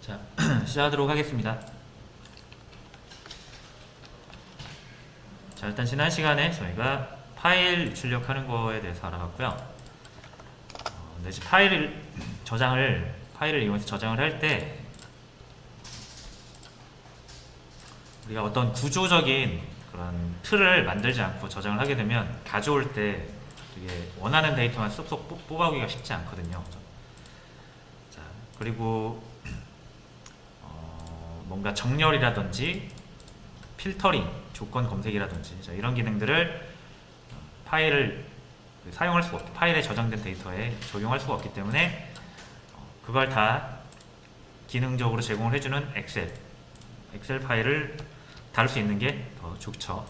자, 시작하도록 하겠습니다. 자, 일단 지난 시간에 저희가 파일 출력하는 거에 대해서 알아봤고요. 이제 파일을 이용해서 저장을 할 때 우리가 어떤 구조적인 그런 틀을 만들지 않고 저장을 하게 되면 가져올 때 되게 원하는 데이터만 쏙쏙 뽑아오기가 쉽지 않거든요. 자, 그리고 뭔가 정렬이라든지 필터링, 조건 검색이라든지 이런 기능들을 파일에 저장된 데이터에 적용할 수가 없기 때문에 그걸 다 기능적으로 제공을 해주는 엑셀 파일을 다룰 수 있는 게 더 좋죠.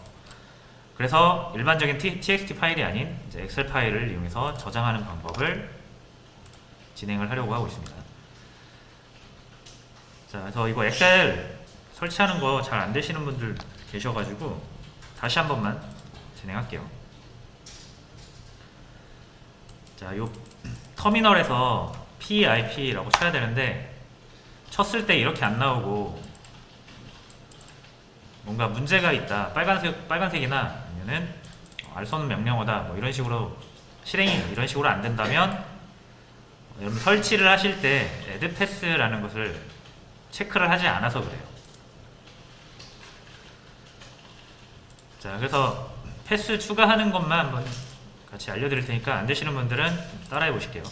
그래서 일반적인 txt 파일이 아닌 이제 엑셀 파일을 이용해서 저장하는 방법을 진행을 하려고 하고 있습니다. 자, 그래서 이거 엑셀 설치하는 거 잘 안 되시는 분들 계셔가지고 다시 한 번만 진행할게요. 자, 요 터미널에서 pip라고 쳐야 되는데 쳤을 때 이렇게 안 나오고 뭔가 문제가 있다, 빨간색이나 아니면은 알선은 명령어다, 뭐 이런 식으로 실행이 이런 식으로 안 된다면 여러분 설치를 하실 때 add pass라는 것을 체크를 하지 않아서 그래요. 자, 그래서 패스 추가하는 것만 한번 같이 알려드릴 테니까 안 되시는 분들은 따라해 보실게요.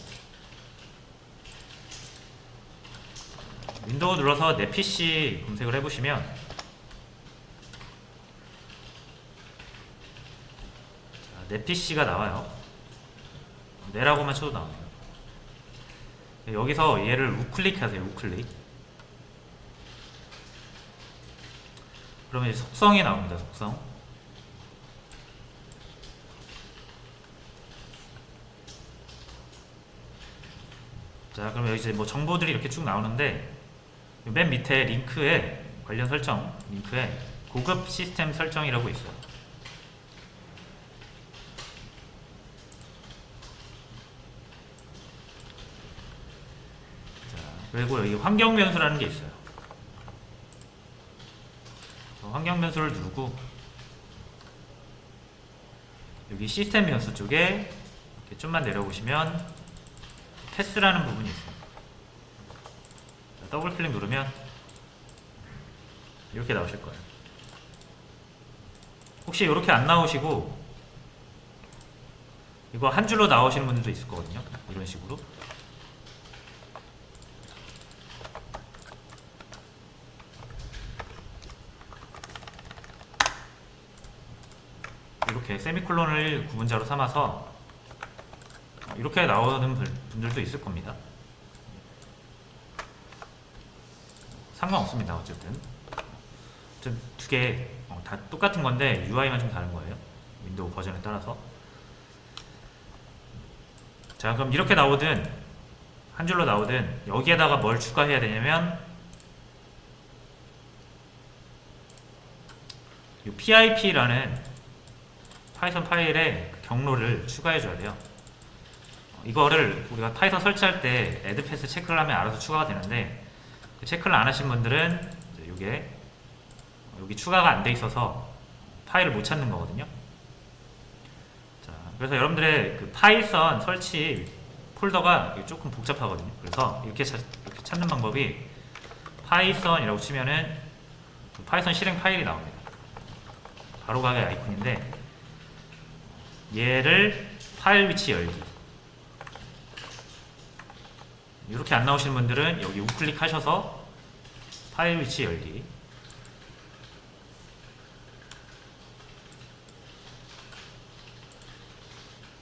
윈도우 눌러서 내 PC 검색을 해보시면 내 PC가 나와요. 내라고만 쳐도 나와요. 여기서 얘를 우클릭하세요. 우클릭. 그러면 속성이 나옵니다. 속성. 자, 그러면 여기 이제 뭐 정보들이 이렇게 쭉 나오는데 맨 밑에 링크에 관련 설정, 링크에 고급 시스템 설정이라고 있어요. 자, 그리고 여기 환경 변수라는 게 있어요. 환경 변수를 누르고 여기 시스템 변수 쪽에 이렇게 좀만 내려보시면 패스라는 부분이 있어요. 자, 더블 클릭 누르면 이렇게 나오실 거예요. 혹시 이렇게 안 나오시고 이거 한 줄로 나오시는 분들도 있을 거거든요. 이런 식으로. 이렇게 세미콜론을 구분자로 삼아서 이렇게 나오는 분들도 있을 겁니다. 상관없습니다. 어쨌든 두 개 다 똑같은 건데 UI만 좀 다른 거예요. 윈도우 버전에 따라서. 자, 그럼 이렇게 나오든 한 줄로 나오든 여기에다가 뭘 추가해야 되냐면 이 pip라는 파이썬 파일에 경로를 추가해 줘야 돼요. 이거를 우리가 파이썬 설치할 때 add pass 체크를 하면 알아서 추가가 되는데 그 체크를 안 하신 분들은 이게 여기 추가가 안 돼 있어서 파일을 못 찾는 거거든요. 자, 그래서 여러분들의 그 파이썬 설치 폴더가 조금 복잡하거든요. 그래서 이렇게 찾는 방법이 파이썬이라고 치면은 그 파이썬 실행 파일이 나옵니다. 바로 가게 아이콘인데 얘를 파일 위치 열기. 이렇게 안 나오시는 분들은 여기 우클릭 하셔서 파일 위치 열기.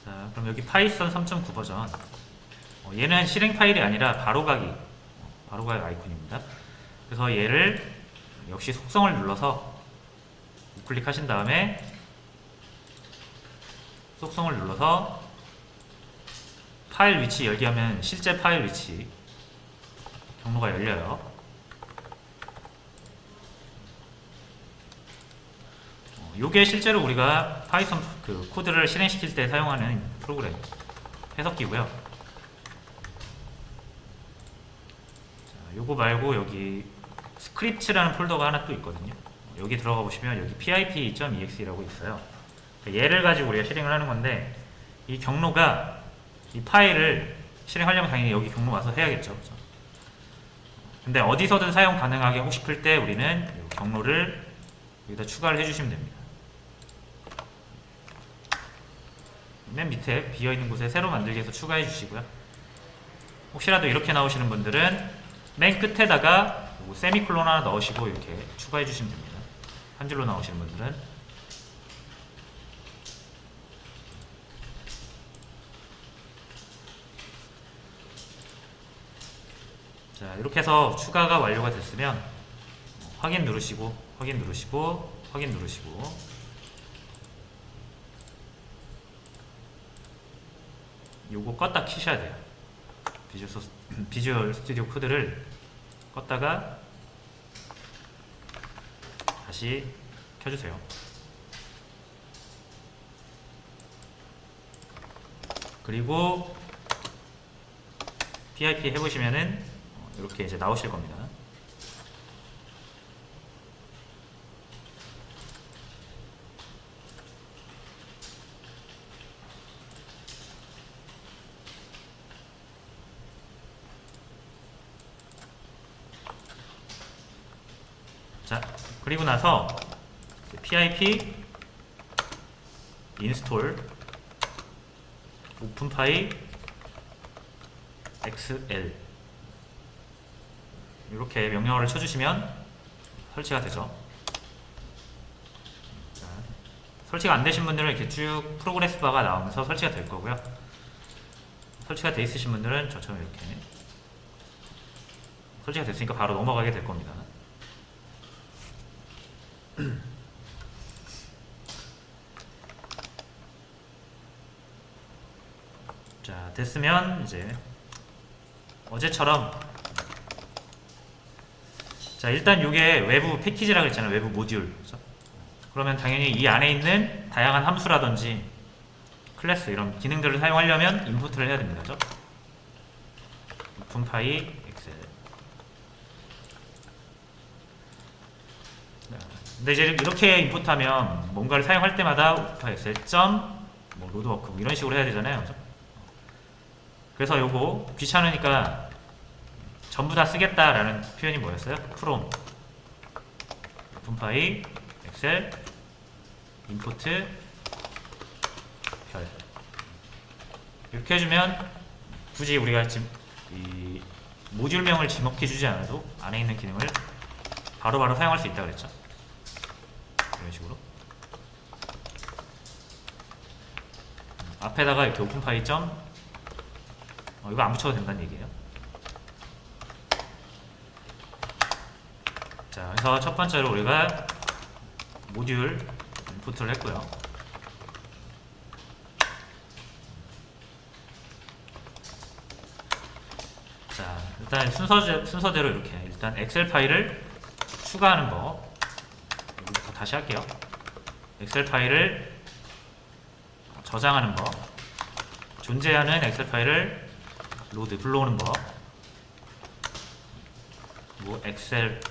자, 그럼 여기 파이썬 3.9 버전. 얘는 실행 파일이 아니라 바로가기 아이콘입니다. 그래서 얘를 역시 속성을 눌러서 우클릭 하신 다음에 속성을 눌러서 파일 위치 열기 하면 실제 파일 위치 경로가 열려요. 요게 실제로 우리가 파이썬 그 코드를 실행시킬 때 사용하는 프로그램 해석기고요. 요거 말고 여기 스크립트라는 폴더가 하나 또 있거든요. 여기 들어가 보시면 여기 pip.exe라고 있어요. 얘를 가지고 우리가 실행을 하는 건데, 이 경로가 이 파일을 실행하려면 당연히 여기 경로 와서 해야겠죠. 그렇죠? 근데 어디서든 사용 가능하게 하고 싶을 때 우리는 이 경로를 여기다 추가를 해주시면 됩니다. 맨 밑에 비어있는 곳에 새로 만들기 해서 추가해 주시고요. 혹시라도 이렇게 나오시는 분들은 맨 끝에다가 세미콜론 하나 넣으시고 이렇게 추가해 주시면 됩니다. 한 줄로 나오시는 분들은. 자, 이렇게 해서 추가가 완료가 됐으면 확인 누르시고, 확인 누르시고, 확인 누르시고, 요거 껐다 키셔야 돼요. 비주얼 스튜디오 코드를 껐다가 다시 켜주세요. 그리고 PIP 해보시면은 이렇게 이제 나오실 겁니다. 자, 그리고 나서 pip install openpy xl 이렇게 명령어를 쳐주시면 설치가 되죠. 자, 설치가 안 되신 분들은 이렇게 쭉 프로그레스 바가 나오면서 설치가 될 거고요. 설치가 돼 있으신 분들은 저처럼 이렇게 설치가 됐으니까 바로 넘어가게 될 겁니다. 자, 됐으면 이제 어제처럼, 자, 일단 이게 외부 패키지라고 했잖아요. 외부 모듈. 그러면 당연히 이 안에 있는 다양한 함수라든지 클래스 이런 기능들을 사용하려면 임포트를 해야 됩니다. 그죠? 오픈파이 엑셀. 근데 이제 이렇게 임포트하면 뭔가를 사용할 때마다 오픈파이 엑셀 뭐 로드워크 뭐 이런 식으로 해야 되잖아요. 그죠? 그래서 요거 귀찮으니까 전부 다 쓰겠다라는 표현이 뭐였어요? from 오픈파이 엑셀 임포트 별 이렇게 해주면 굳이 우리가 지금 이 모듈명을 지목해 주지 않아도 안에 있는 기능을 바로바로 사용할 수 있다 그랬죠. 이런 식으로 앞에다가 이렇게 오픈파이 이거 안 붙여도 된다는 얘기예요. 자, 그래서 첫 번째로 우리가 모듈 인풋을 했고요. 자, 일단 순서대로 이렇게 일단 엑셀 파일을 추가하는 법 여기부터 다시 할게요. 엑셀 파일을 저장하는 법, 존재하는 엑셀 파일을 불러오는 법, 뭐 엑셀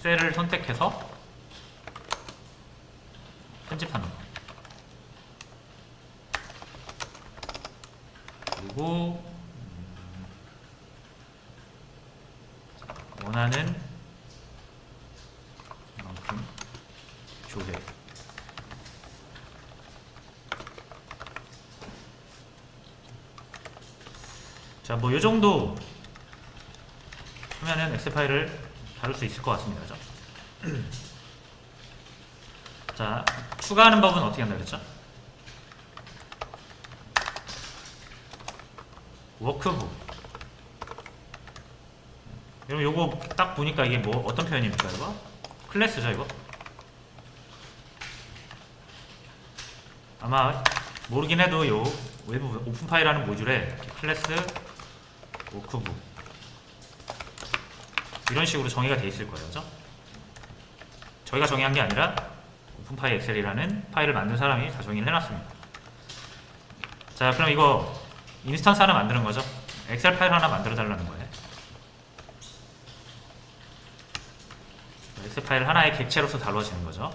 셀을 선택해서 편집하는 거, 그리고 원하는 만큼 조회. 자, 뭐 요정도 하면은 엑셀 파일을 다룰 수 있을 것 같습니다. 그죠? 자, 추가하는 법은 어떻게 한다 그랬죠? 워크북. 여러분 요거 딱 보니까 이게 뭐 어떤 표현입니까? 이거? 클래스죠 이거? 아마 모르긴 해도 요 외부 오픈파이라는 모듈에 클래스 워크북 이런 식으로 정의가 돼 있을 거예요. 그죠? 저희가 정의한 게 아니라 오픈파이 엑셀이라는 파일을 만든 사람이 다 정의를 해놨습니다. 자, 그럼 이거 인스턴스 하나 만드는 거죠. 엑셀 파일 하나 만들어 달라는 거예요. 엑셀 파일 하나의 객체로서 다뤄지는 거죠.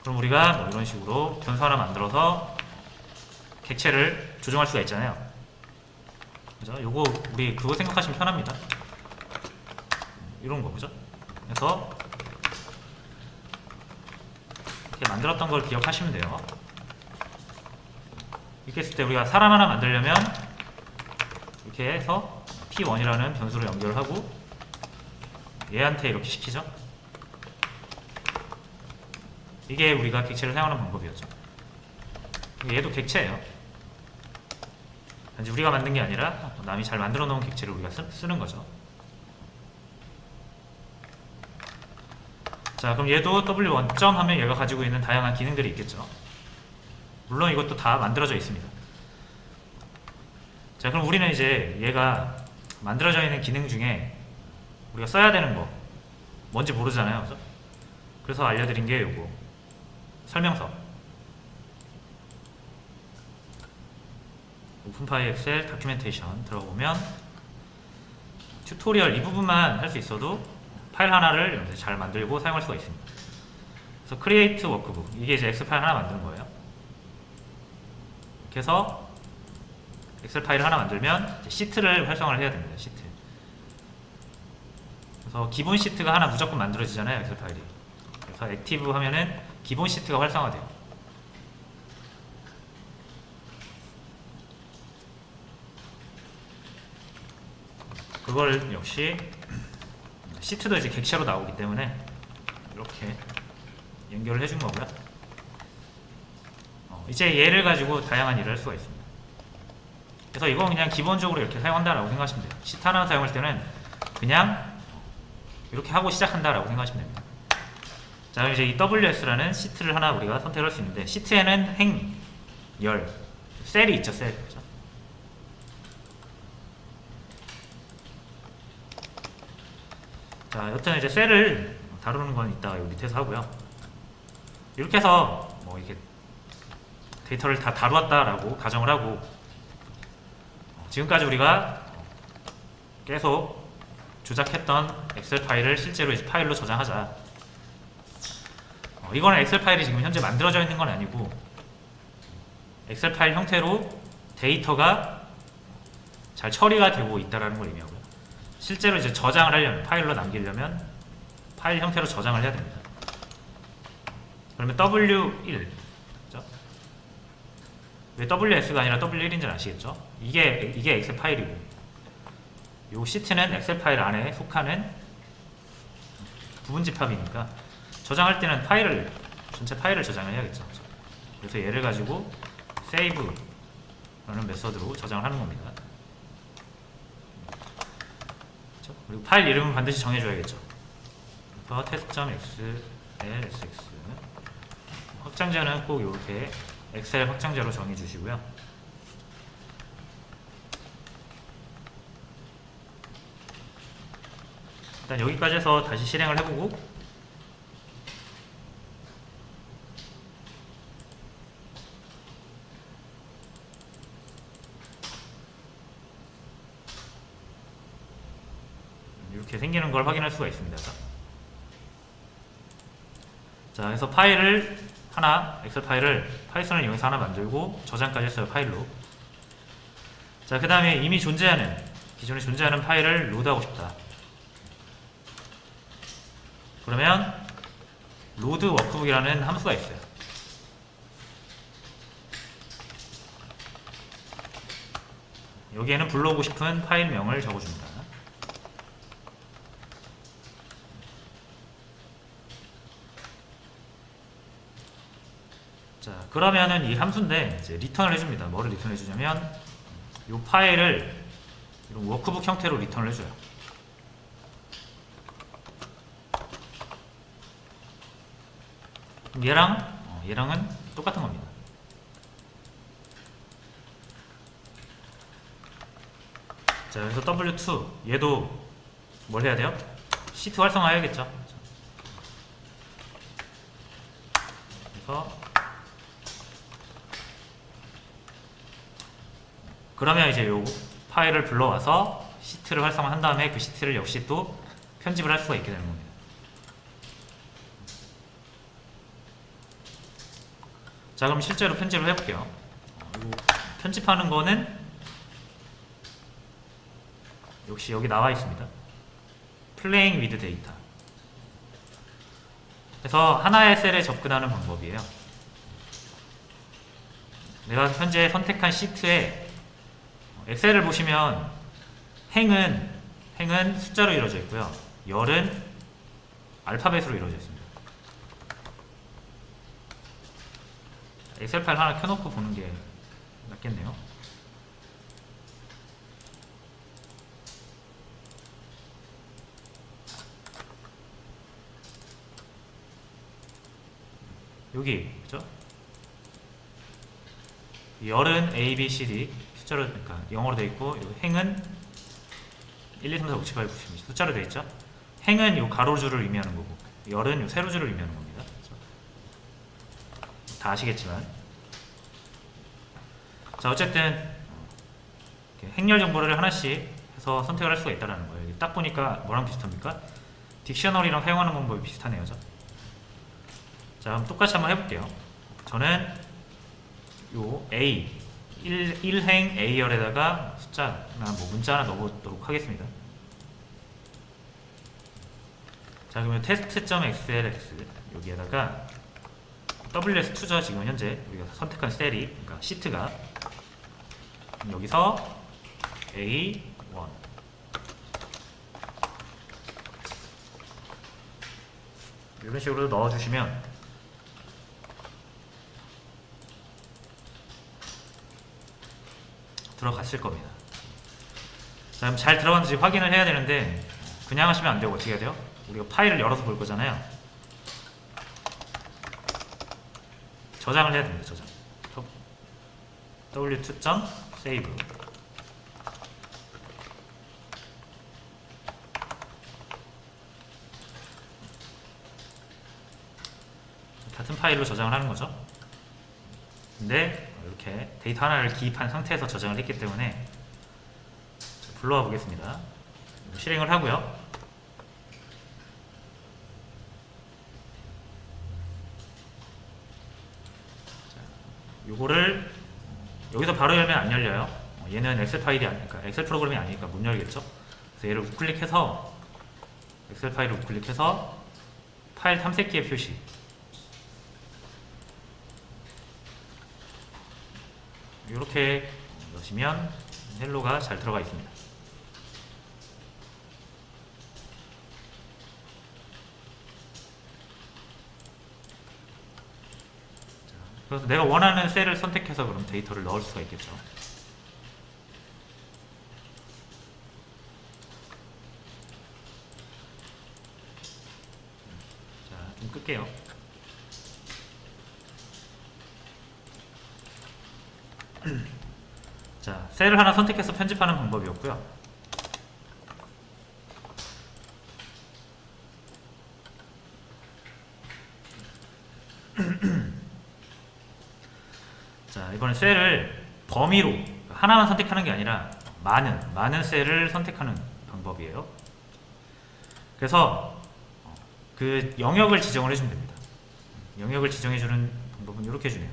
그럼 우리가 뭐 이런 식으로 변수 하나 만들어서 객체를 조정할 수가 있잖아요. 그죠? 요거 우리 그거 생각하시면 편합니다. 이런 거 그죠? 그래서 이렇게 만들었던 걸 기억하시면 돼요. 이렇게 했을 때 우리가 사람 하나 만들려면 이렇게 해서 p1이라는 변수로 연결을 하고 얘한테 이렇게 시키죠. 이게 우리가 객체를 사용하는 방법이었죠. 얘도 객체예요. 단지 우리가 만든 게 아니라 남이 잘 만들어 놓은 객체를 우리가 쓰는 거죠. 자, 그럼 얘도 w1 하면 얘가 가지고 있는 다양한 기능들이 있겠죠. 물론 이것도 다 만들어져 있습니다. 자, 그럼 우리는 이제 얘가 만들어져 있는 기능 중에 우리가 써야 되는 거 뭔지 모르잖아요. 그죠? 그래서 알려드린 게 요거 설명서. 오픈파이 엑셀 다큐멘테이션 들어보면 튜토리얼 이 부분만 할 수 있어도 파일 하나를 이렇게 잘 만들고 사용할 수가 있습니다. 그래서 크리에이트 워크북, 이게 이제 엑셀 파일 하나 만드는 거예요. 이렇게 해서 엑셀 파일을 하나 만들면 시트를 활성화를 해야 됩니다. 시트. 그래서 기본 시트가 하나 무조건 만들어지잖아요. 엑셀 파일이. 그래서 액티브 하면은 기본 시트가 활성화돼요. 그걸 역시 시트도 이제 객체로 나오기 때문에 이렇게 연결을 해준 거고요. 이제 얘를 가지고 다양한 일을 할 수가 있습니다. 그래서 이건 그냥 기본적으로 이렇게 사용한다라고 생각하시면 돼요. 시트 하나 사용할 때는 그냥 이렇게 하고 시작한다라고 생각하시면 됩니다. 자, 그럼 이제 이 WS라는 시트를 하나 우리가 선택할 수 있는데, 시트에는 행, 열, 셀이 있죠, 셀. 그렇죠? 자, 여튼 이제 셀을 다루는 건 이따가 여기 밑에서 하고요. 이렇게 해서 뭐 이렇게 데이터를 다 다루었다라고 가정을 하고, 지금까지 우리가 계속 조작했던 엑셀 파일을 실제로 이제 파일로 저장하자. 이거는 엑셀 파일이 지금 현재 만들어져 있는 건 아니고 엑셀 파일 형태로 데이터가 잘 처리가 되고 있다는 걸 의미하고요. 실제로 이제 저장을 하려면, 파일로 남기려면 파일 형태로 저장을 해야 됩니다. 그러면 W1, 그렇죠? 왜 WS가 아니라 W1인지는 아시겠죠? 이게 엑셀 파일이고, 요 시트는 엑셀 파일 안에 속하는 부분 집합이니까 저장할 때는 전체 파일을 저장을 해야겠죠. 그래서 얘를 가지고 save라는 메서드로 저장을 하는 겁니다. 그렇죠? 그리고 파일 이름은 반드시 정해줘야겠죠. test.xlsx 확장자는 꼭 이렇게 엑셀 확장자로 정해주시고요. 일단 여기까지 해서 다시 실행을 해보고, 이렇게 생기는 걸 확인할 수가 있습니다. 자, 그래서 엑셀 파일을 파이썬을 이용해서 하나 만들고 저장까지 했어요, 파일로. 자, 그 다음에 이미 기존에 존재하는 파일을 로드하고 싶다. 그러면 로드 워크북이라는 함수가 있어요. 여기에는 불러오고 싶은 파일명을 적어줍니다. 자, 그러면은 이 함수인데 이제 리턴을 해줍니다. 뭐를 리턴 해주냐면 이 파일을 이런 워크북 형태로 리턴을 해줘요. 얘랑은 똑같은 겁니다. 자, 그래서 W2 얘도 뭘 해야 돼요? 시트 활성화 해야겠죠. 그래서 그러면 이제 파일을 불러와서 시트를 활성화한 다음에 그 시트를 역시 또 편집을 할 수가 있게 되는 겁니다. 자, 그럼 실제로 편집을 해볼게요. 편집하는 거는 역시 여기 나와 있습니다. Playing with data. 그래서 하나의 셀에 접근하는 방법이에요. 내가 현재 선택한 시트에 엑셀을 보시면 행은 숫자로 이루어져 있고요. 열은 알파벳으로 이루어져 있습니다. 엑셀 파일 하나 켜놓고 보는 게 낫겠네요. 여기 그죠? 열은 A, B, C, D 숫자로, 그러니까 영어로 되어 있고, 여기 행은 1, 2, 3, 4, 5, 7, 8, 9, 10 숫자로 되어 있죠. 행은 요 가로줄을 의미하는 거고, 열은 요 세로줄을 의미하는 겁니다. 그렇죠? 다 아시겠지만, 자, 어쨌든 행렬 정보를 하나씩 해서 선택을 할 수가 있다는 거예요. 여기 딱 보니까 뭐랑 비슷합니까? 딕셔너리랑 사용하는 방법이 비슷하네요. 자, 그럼 똑같이 한번 해볼게요. 저는 요 A 1행 A열에다가 숫자나 뭐 문자 하나 넣어보도록 하겠습니다. 자, 그러면 test.xlx 여기에다가 WS2죠. 지금 현재 우리가 선택한 셀이, 그러니까 시트가 여기서 A1 이런 식으로 넣어주시면 들어갔을 겁니다. 자, 그럼 잘 들어갔는지 확인을 해야 되는데 그냥 하시면 안 되고 어떻게 해야 돼요? 우리가 파일을 열어서 볼 거잖아요. 저장을 해야 됩니다. 저장. w2.save 같은 파일로 저장을 하는 거죠. 근데 이렇게 데이터 하나를 기입한 상태에서 저장을 했기 때문에 불러와 보겠습니다. 실행을 하고요. 요거를 여기서 바로 열면 안 열려요. 얘는 엑셀 파일이 아니니까, 엑셀 프로그램이 아니니까 못 열겠죠. 그래서 얘를 우클릭해서 엑셀 파일을 우클릭해서 파일 탐색기의 표시, 이렇게 넣으시면 헬로가 잘 들어가 있습니다. 자, 그래서 내가 원하는 셀을 선택해서 그럼 데이터를 넣을 수가 있겠죠. 자, 좀 끌게요. 자, 셀을 하나 선택해서 편집하는 방법이었고요. 자, 이번엔 셀을 범위로 하나만 선택하는 게 아니라 많은 셀을 선택하는 방법이에요. 그래서 그 영역을 지정을 해주면 됩니다. 영역을 지정해주는 방법은 이렇게 해주네요.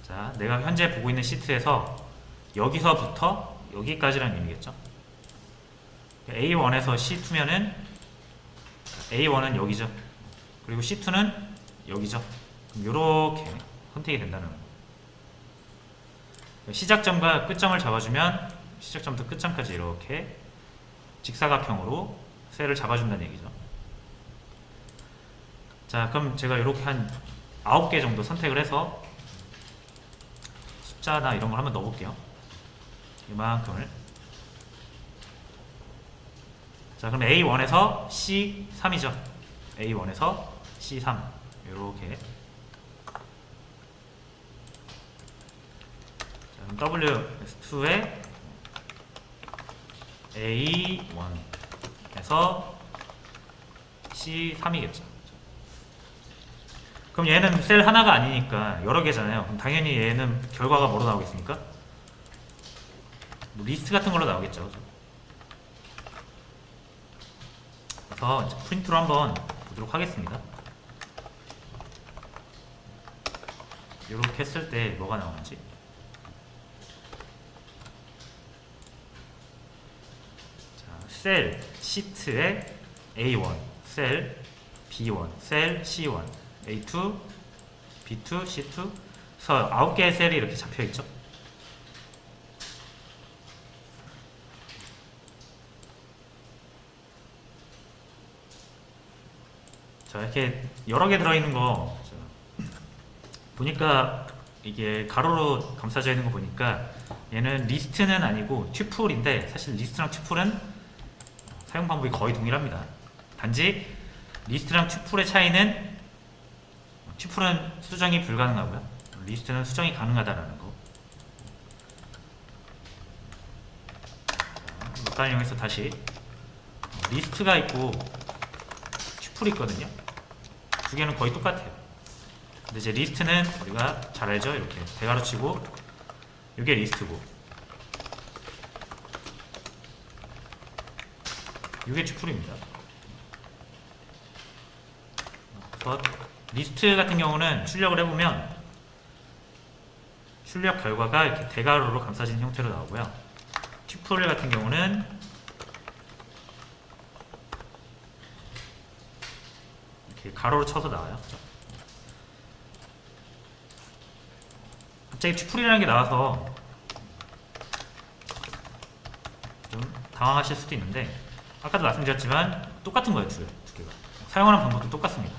자, 내가 현재 보고 있는 시트에서 여기서부터 여기까지라는 의미겠죠. A1에서 C2면은 A1은 여기죠. 그리고 C2는 여기죠. 그럼 이렇게 선택이 된다는 거예요. 시작점과 끝점을 잡아주면 시작점부터 끝점까지 이렇게 직사각형으로 셀을 잡아준다는 얘기죠. 자, 그럼 제가 이렇게 한 9개 정도 선택을 해서 숫자나 이런 걸 한번 넣어볼게요. 이만큼을. 자, 그럼 A1에서 C3이죠. A1에서 C3 이렇게. 자, 그럼 WS2에 A1에서 C3이겠죠. 그럼 얘는 셀 하나가 아니니까 여러 개잖아요. 그럼 당연히 얘는 결과가 뭐로 나오겠습니까? 뭐 리스트 같은 걸로 나오겠죠. 그래서 이제 프린트로 한번 보도록 하겠습니다. 이렇게 했을 때 뭐가 나오는지. 자, 셀 시트에 A1, 셀 B1, 셀 C1, A2, B2, C2. 그래서 9개의 셀이 이렇게 잡혀 있죠. 자, 이렇게 여러 개 들어있는 거 보니까 이게 가로로 감싸져 있는 거 보니까 얘는 리스트는 아니고 튜플인데, 사실 리스트랑 튜플은 사용 방법이 거의 동일합니다. 단지 리스트랑 튜플의 차이는 튜플은 수정이 불가능하고요, 리스트는 수정이 가능하다라는 거. 롯갈 이용해서 다시 리스트가 있고 튜플이 있거든요. 두 개는 거의 똑같아요. 근데 이제 리스트는 우리가 잘 알죠. 이렇게 대괄호 치고 이게 리스트고 이게 튜플입니다. 그래서 리스트 같은 경우는 출력을 해보면 출력 결과가 이렇게 대괄호로 감싸진 형태로 나오고요. 튜플 같은 경우는 이렇게 가로로 쳐서 나와요. 갑자기 튜플이라는 게 나와서 좀 당황하실 수도 있는데, 아까도 말씀드렸지만 똑같은 거예요. 두 개가 사용하는 방법도 똑같습니다.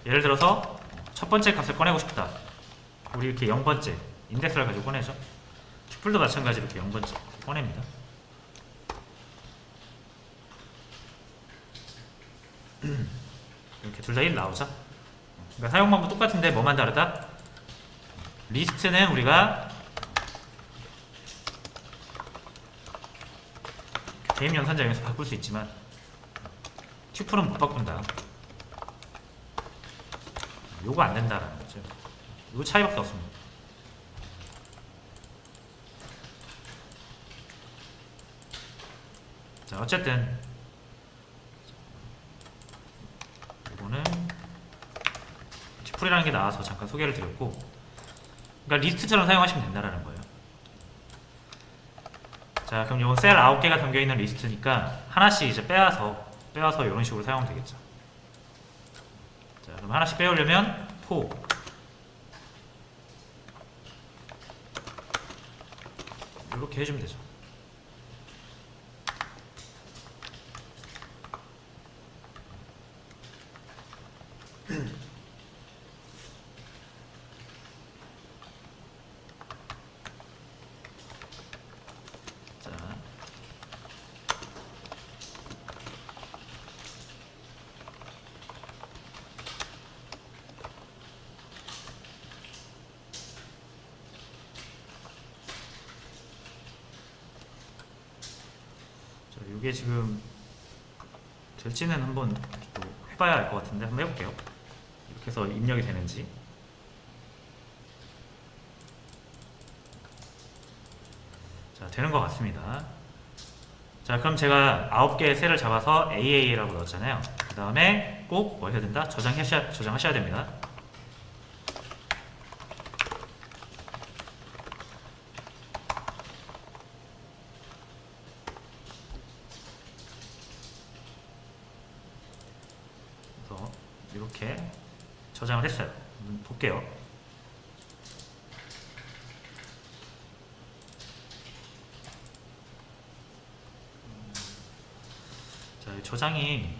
예를 들어서 첫 번째 값을 꺼내고 싶다. 우리 이렇게 0번째 인덱스를 가지고 꺼내죠. 튜플도 마찬가지로 이렇게 0번째 꺼냅니다. 이렇게 둘 다 1 나오죠. 그러니까 사용 방법 똑같은데 뭐만 다르다? 리스트는 우리가 개임 연산자에서 바꿀 수 있지만 튜플은 못 바꾼다. 요거 안 된다라는 거죠. 요 차이밖에 없습니다. 자, 어쨌든 이거는 튜플이라는 게 나와서 잠깐 소개를 드렸고, 그러니까 리스트처럼 사용하시면 된다라는 거예요. 자, 그럼 이건 셀 9개가 담겨있는 리스트니까 하나씩 이제 빼와서 이런 식으로 사용하면 되겠죠. 자, 그럼 하나씩 빼오려면 포 이렇게 해주면 되죠. 자, 이게 지금 될지는 한번 또 해봐야 알 것 같은데 한번 해볼게요. 이렇게 해서 입력이 되는지. 자, 되는 것 같습니다. 자, 그럼 제가 9개의 셀을 잡아서 AA라고 넣었잖아요. 그 다음에 꼭 뭐 해야 된다? 저장하셔야 됩니다. 그래서 이렇게 저장을 했어요. 볼게요. 자, 저장이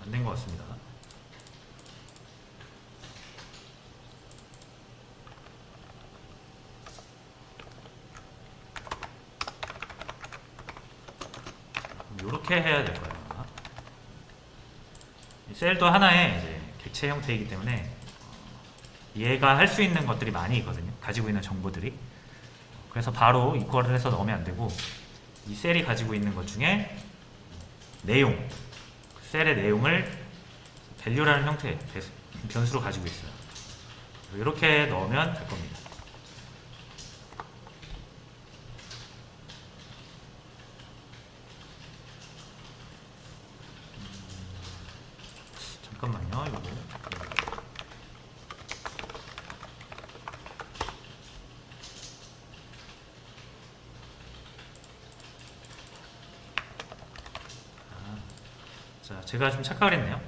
안 된 것 같습니다. 이렇게 해야 될 거예요. 셀도 하나의 이제 객체 형태이기 때문에 얘가 할 수 있는 것들이 많이 있거든요. 가지고 있는 정보들이. 그래서 바로 이퀄을 해서 넣으면 안 되고, 이 셀이 가지고 있는 것 중에 내용, 셀의 내용을 value라는 형태의 변수로 가지고 있어요. 이렇게 넣으면 될 겁니다. 잠깐만요. 이거 자, 제가 좀 착각을 했네요.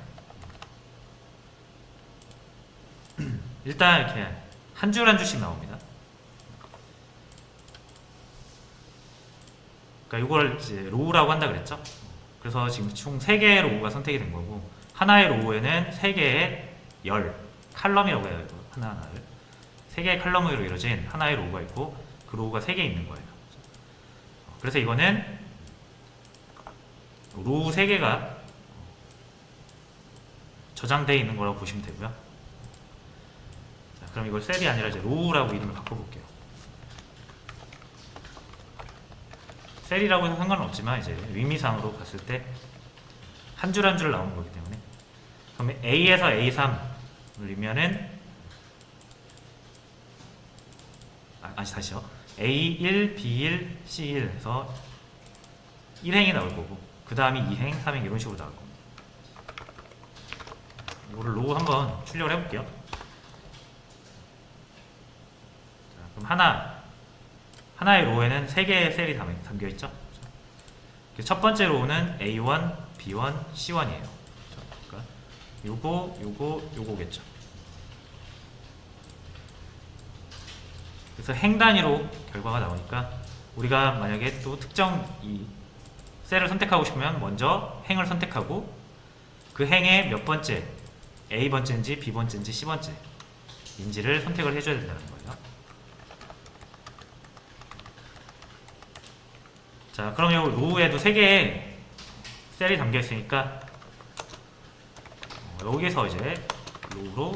일단 이렇게 한 줄 한 줄씩 나옵니다. 그러니까 이걸 이제 로우라고 한다 그랬죠. 그래서 지금 총 3개의 로우가 선택이 된 거고, 하나의 로우에는 3개의 칼럼이라고 해요. 이거 하나하나를 3개의 칼럼으로 이루어진 하나의 로우가 있고, 그 로우가 3개 있는 거예요. 그래서 이거는 로우 3개가 저장되어 있는 거라고 보시면 되고요. 자, 그럼 이걸 셀이 아니라 이제 로우라고 이름을 바꿔볼게요. 셀이라고 해서 상관은 없지만 이제 의미상으로 봤을 때 한 줄 한 줄 나오는 거기 때문에, 그러면 A에서 A3을 넣으면은 다시요. A1, B1, C1 해서 1행이 나올 거고, 그 다음이 2행, 3행 이런 식으로 나올 겁니다. 이거를 로우 한번 출력을 해볼게요. 자, 그럼 하나의 로우에는 3개의 셀이 담겨있죠. 첫 번째 로우는 A1, B1, C1이에요. 그러니까 요거겠죠. 그래서 행 단위로 결과가 나오니까, 우리가 만약에 또 특정 이 셀을 선택하고 싶으면 먼저 행을 선택하고, 그 행의 몇 번째, A번째인지 B번째인지 C번째 인지를 선택을 해줘야 된다는 거예요. 자, 그럼 이 로우에도 3개의 셀이 담겨 있으니까 여기서 이제 로우로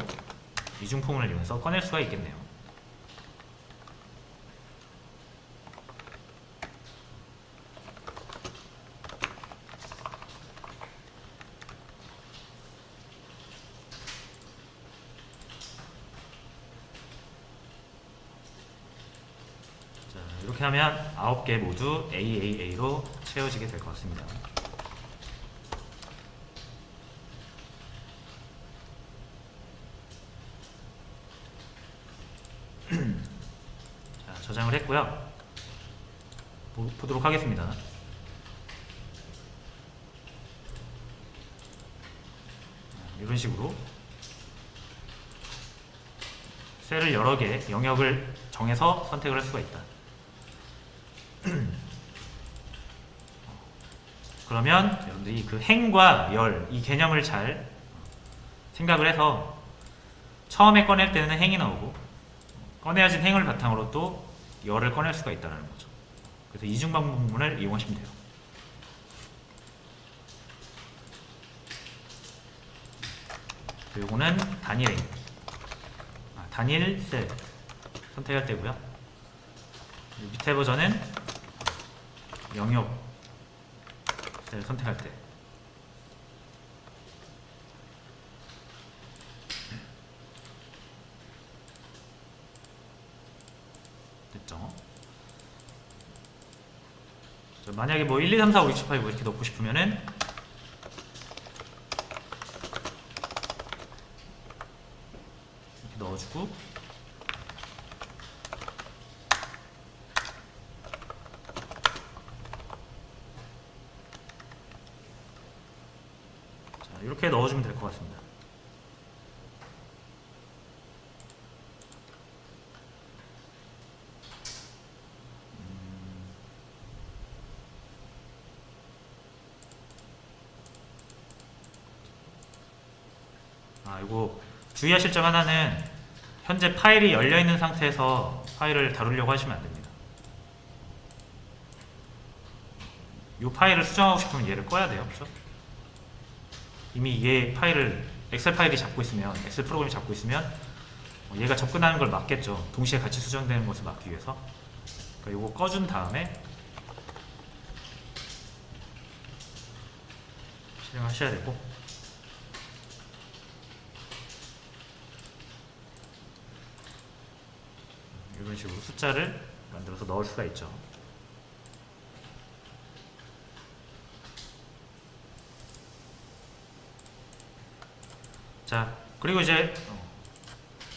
이중포문을 이용해서 꺼낼 수가 있겠네요. 자, 이렇게 하면 9개 모두 AAA로 채워지게 될 것 같습니다. 자, 저장을 했고요. 보도록 하겠습니다. 이런 식으로 셀을 여러 개 영역을 정해서 선택을 할 수가 있다. 그러면 여러분들이 그 행과 열, 이 개념을 잘 생각을 해서 처음에 꺼낼 때는 행이 나오고, 꺼내야진 행을 바탕으로 또 열을 꺼낼 수가 있다는 거죠. 그래서 이중방문을 이용하시면 돼요. 요거는 단일행, 단일 셀 선택할 때고요. 밑에 버전은 영역 셀 선택할 때. 됐죠? 만약에 뭐 1, 2, 3, 4, 5, 6, 7, 8 이렇게 넣고 싶으면은 이렇게 넣어주고, 자, 이렇게 넣어주면 될 것 같습니다. 이거 주의하실 점 하나는, 현재 파일이 열려있는 상태에서 파일을 다루려고 하시면 안됩니다. 이 파일을 수정하고 싶으면 얘를 꺼야 돼요. 그렇죠? 이미 얘 파일을 엑셀 파일이 잡고 있으면, 엑셀 프로그램이 잡고 있으면 얘가 접근하는 걸 막겠죠. 동시에 같이 수정되는 것을 막기 위해서. 그러니까 이거 꺼준 다음에 실행하셔야 되고, 이런 식으로 숫자를 만들어서 넣을 수가 있죠. 자, 그리고 이제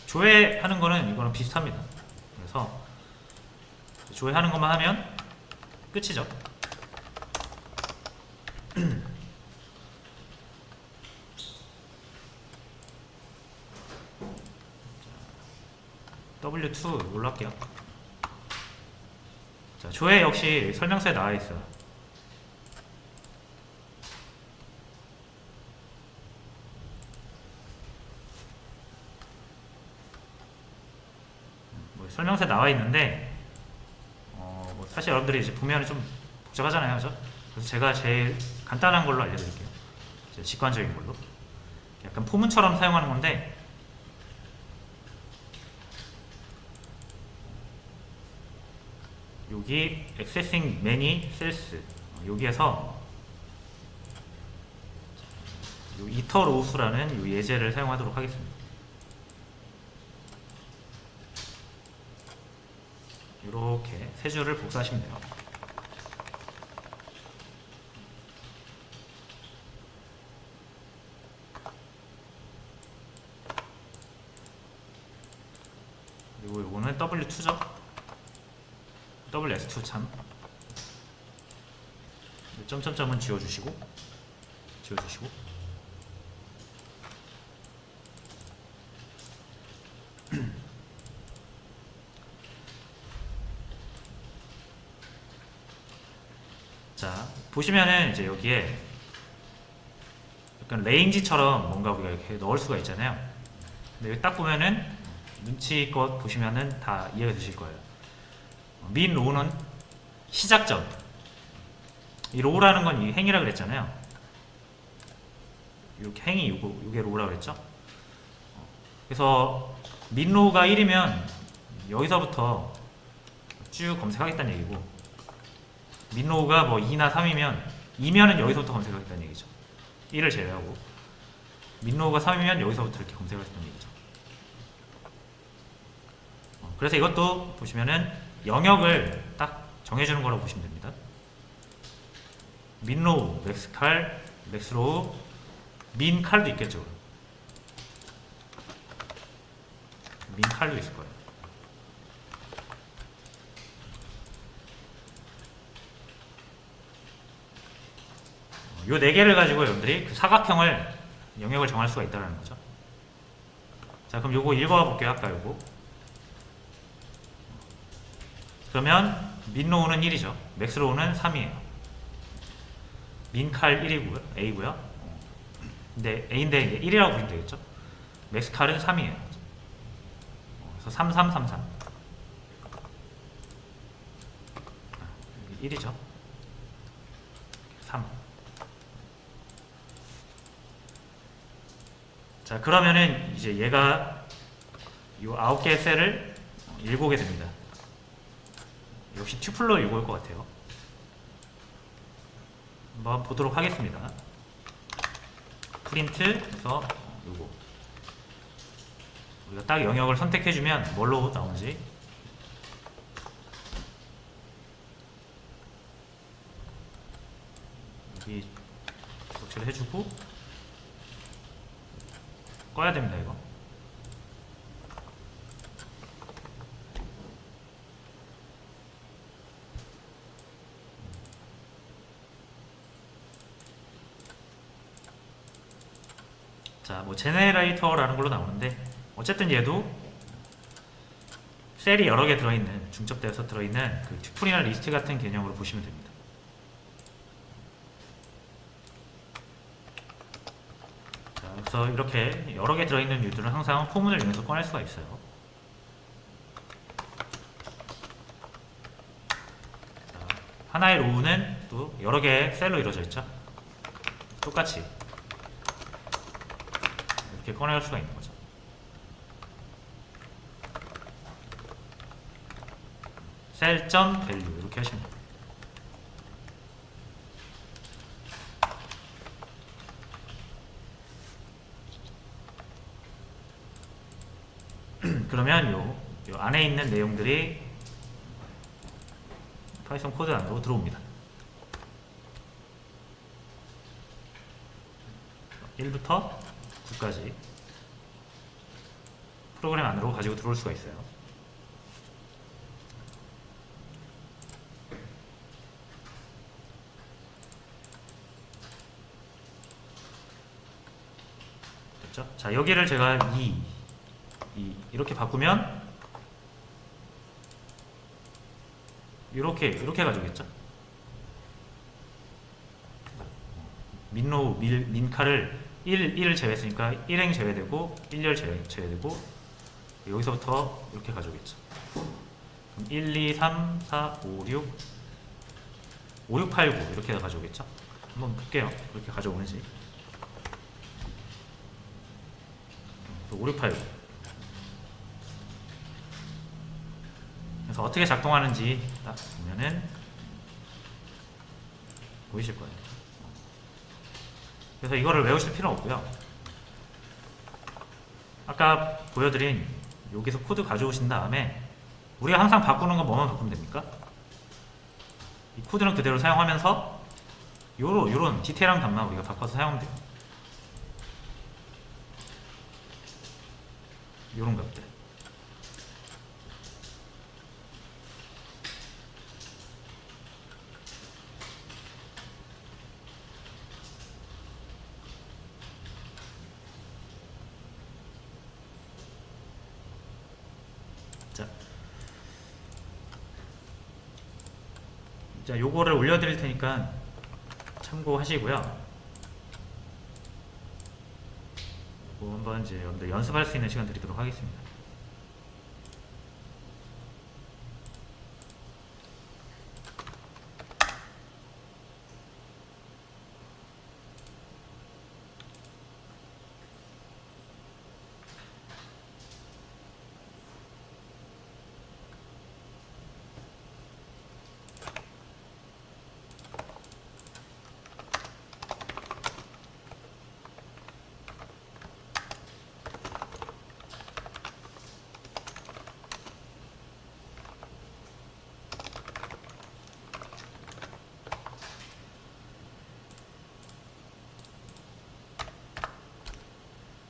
조회하는 거는 이거랑 비슷합니다. 그래서 조회하는 것만 하면 끝이죠. W2 올라갈게요. 자, 조회 역시 설명서에 나와 있어요. 뭐 설명서에 나와 있는데 뭐 사실 여러분들이 이제 보면 좀 복잡하잖아요, 그죠? 그래서 제가 제일 간단한 걸로 알려드릴게요. 직관적인 걸로. 약간 포문처럼 사용하는 건데, 여기 accessing many cells, 여기에서 요 iter rows라는 요 예제를 사용하도록 하겠습니다. 이렇게 세 줄을 복사하시면 돼요. 그리고 이거는 W2죠. WS2 참. 점점점은 지워주시고, 자, 보시면은 이제 여기에 약간 레인지처럼 뭔가 우리가 이렇게 넣을 수가 있잖아요. 근데 여기 딱 보면은 눈치껏 보시면은 다 이해가 되실 거예요. 민 로우는 시작점. 이 로우라는 건 이 행이라 그랬잖아요. 이렇게 행이 요게 로우라 그랬죠. 그래서 민 로우가 1이면 여기서부터 쭉 검색하겠다는 얘기고, 민 로우가 뭐 2나 3이면 2면은 여기서부터 검색하겠다는 얘기죠. 1을 제외하고. 민 로우가 3이면 여기서부터 이렇게 검색하겠다는 얘기죠. 그래서 이것도 보시면은 영역을 딱 정해주는 거라고 보시면 됩니다. 민로우, 맥스칼, 맥스로우, 민칼도 있겠죠. 민칼도 있을 거예요. 요 네 개를 가지고 여러분들이 그 사각형을 영역을 정할 수가 있다는 거죠. 자, 그럼 요거 읽어봐 볼게요. 아까 요거. 그러면 민로우는 1이죠. 맥스로우는 3이에요. 민칼 1이고요. A고요. 근데 A인데 1이라고 보시면 되겠죠. 맥스칼은 3이에요. 그래서 3, 3, 3, 3. 1이죠. 3. 자, 그러면은 이제 얘가 이 9개의 셀을 읽어오게 됩니다. 역시 튜플로 읽어올 것 같아요. 한번 보도록 하겠습니다. 프린트에서 요거 우리가 딱 영역을 선택해주면 뭘로 나오는지 여기 적시를 해주고 꺼야 됩니다. 이거 자, 뭐 제네레이터라는 걸로 나오는데 어쨌든 얘도 셀이 여러 개 들어있는 중첩되어서 들어있는 그 튜플이나 리스트 같은 개념으로 보시면 됩니다. 자, 그래서 이렇게 여러 개 들어있는 류들은 항상 포문을 이용해서 꺼낼 수가 있어요. 자, 하나의 로우는 또 여러 개의 셀로 이루어져 있죠. 똑같이 이렇게 꺼낼 수가 있는 거죠. 셀.value 이렇게 하시면 됩니다. 그러면 요 안에 있는 내용들이 파이썬 코드 안으로 들어옵니다. 1부터 9까지 프로그램 안으로 가지고 들어올 수가 있어요. 됐죠? 자, 여기를 제가 이렇게 바꾸면 이렇게 가져오겠죠? 민카를 1을 제외했으니까 1행 제외되고 1열 제외되고 여기서부터 이렇게 가져오겠죠. 그럼 1, 2, 3, 4, 5, 6 5, 6, 8, 9 이렇게 가져오겠죠. 한번 볼게요. 그렇게 가져오는지. 5, 6, 8, 9 그래서 어떻게 작동하는지 딱 보면은 보이실 거예요. 그래서 이거를 외우실 필요는 없고요. 아까 보여드린 여기서 코드 가져오신 다음에 우리가 항상 바꾸는 건 뭐만 바꾸면 됩니까? 이 코드는 그대로 사용하면서 요런 디테일한 값만 우리가 바꿔서 사용하면 돼요. 요런 값들. 자, 요거를 올려드릴 테니까 참고하시고요. 요거 한번 이제 여러분들 연습할 수 있는 시간 드리도록 하겠습니다.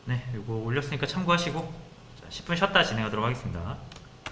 네, 요거 올렸으니까 참고하시고 자, 10분 쉬었다 진행하도록 하겠습니다.